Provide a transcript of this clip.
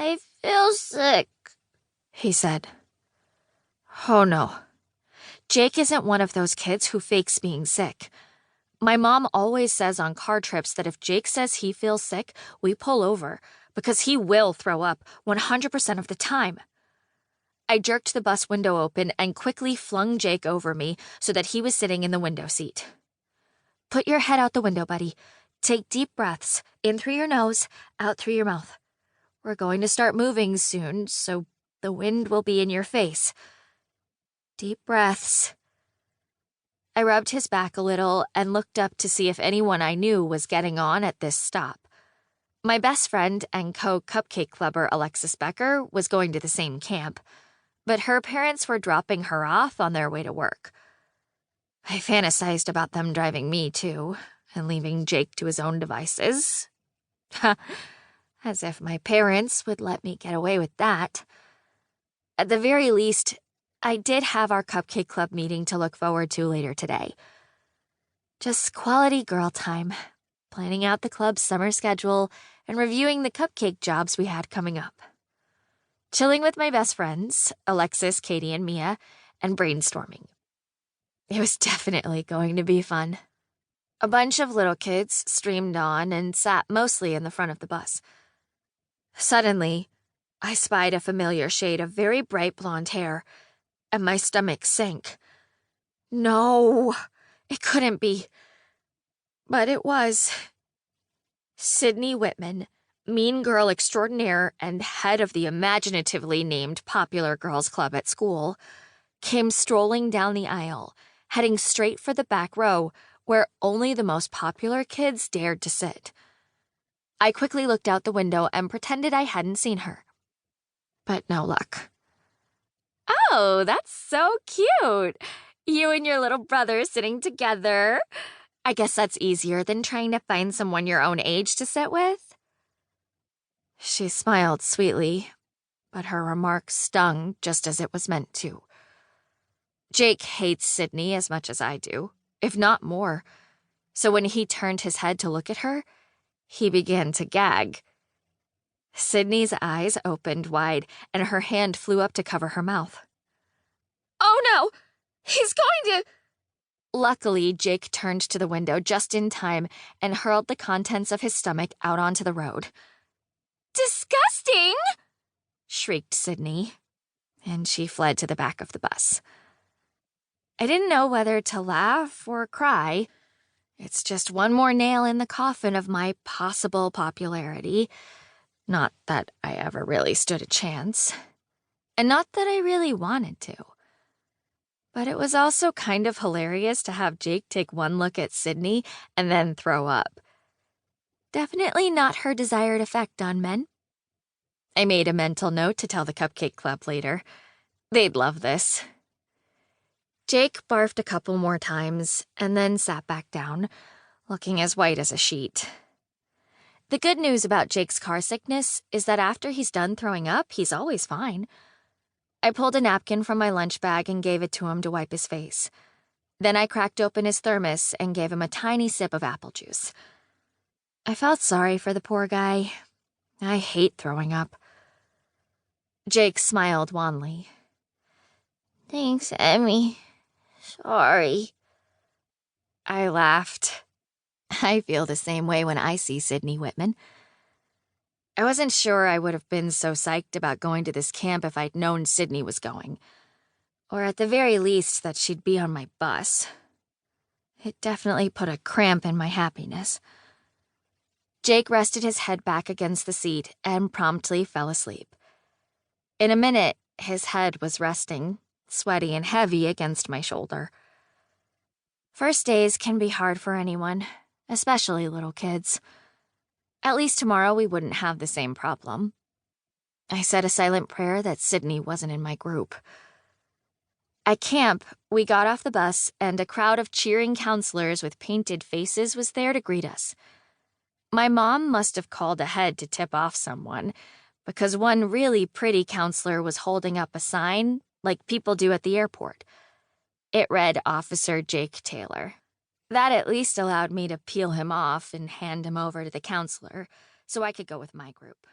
I feel sick, he said. Oh no. Jake isn't one of those kids who fakes being sick. My mom always says on car trips that if Jake says he feels sick, we pull over, because he will throw up 100% of the time. I jerked the bus window open and quickly flung Jake over me so that he was sitting in the window seat. Put your head out the window, buddy. Take deep breaths, in through your nose, out through your mouth. We're going to start moving soon, so the wind will be in your face. Deep breaths. I rubbed his back a little and looked up to see if anyone I knew was getting on at this stop. My best friend and co-cupcake clubber Alexis Becker was going to the same camp, but her parents were dropping her off on their way to work. I fantasized about them driving me, too, and leaving Jake to his own devices. As if my parents would let me get away with that. At the very least, I did have our cupcake club meeting to look forward to later today. Just quality girl time, planning out the club's summer schedule and reviewing the cupcake jobs we had coming up. Chilling with my best friends, Alexis, Katie, and Mia, and brainstorming. It was definitely going to be fun. A bunch of little kids streamed on and sat mostly in the front of the bus. Suddenly, I spied a familiar shade of very bright blonde hair, and my stomach sank. No, it couldn't be. But it was. Sydney Whitman, mean girl extraordinaire and head of the imaginatively named Popular Girls Club at school, came strolling down the aisle, heading straight for the back row, where only the most popular kids dared to sit. I quickly looked out the window and pretended I hadn't seen her. But no luck. Oh, that's so cute. You and your little brother sitting together. I guess that's easier than trying to find someone your own age to sit with. She smiled sweetly, but her remark stung just as it was meant to. Jake hates Sydney as much as I do, if not more. So when he turned his head to look at her, he began to gag. Sydney's eyes opened wide, and her hand flew up to cover her mouth. Oh no! He's going to... Luckily, Jake turned to the window just in time and hurled the contents of his stomach out onto the road. Disgusting! Shrieked Sydney, and she fled to the back of the bus. I didn't know whether to laugh or cry. It's just one more nail in the coffin of my possible popularity. Not that I ever really stood a chance. And not that I really wanted to. But it was also kind of hilarious to have Jake take one look at Sydney and then throw up. Definitely not her desired effect on men. I made a mental note to tell the Cupcake Club later. They'd love this. Jake barfed a couple more times and then sat back down, looking as white as a sheet. The good news about Jake's car sickness is that after he's done throwing up, he's always fine. I pulled a napkin from my lunch bag and gave it to him to wipe his face. Then I cracked open his thermos and gave him a tiny sip of apple juice. I felt sorry for the poor guy. I hate throwing up. Jake smiled wanly. Thanks, Emmy. Sorry. I laughed. I feel the same way when I see Sydney Whitman. I wasn't sure I would have been so psyched about going to this camp if I'd known Sydney was going. Or at the very least that she'd be on my bus. It definitely put a cramp in my happiness. Jake rested his head back against the seat and promptly fell asleep. In a minute, his head was resting, sweaty and heavy against my shoulder. First days can be hard for anyone, especially little kids. At least tomorrow we wouldn't have the same problem. I said a silent prayer that Sydney wasn't in my group. At camp, we got off the bus and a crowd of cheering counselors with painted faces was there to greet us. My mom must have called ahead to tip off someone, because one really pretty counselor was holding up a sign like people do at the airport. It read Officer Jake Taylor. That at least allowed me to peel him off and hand him over to the counselor so I could go with my group.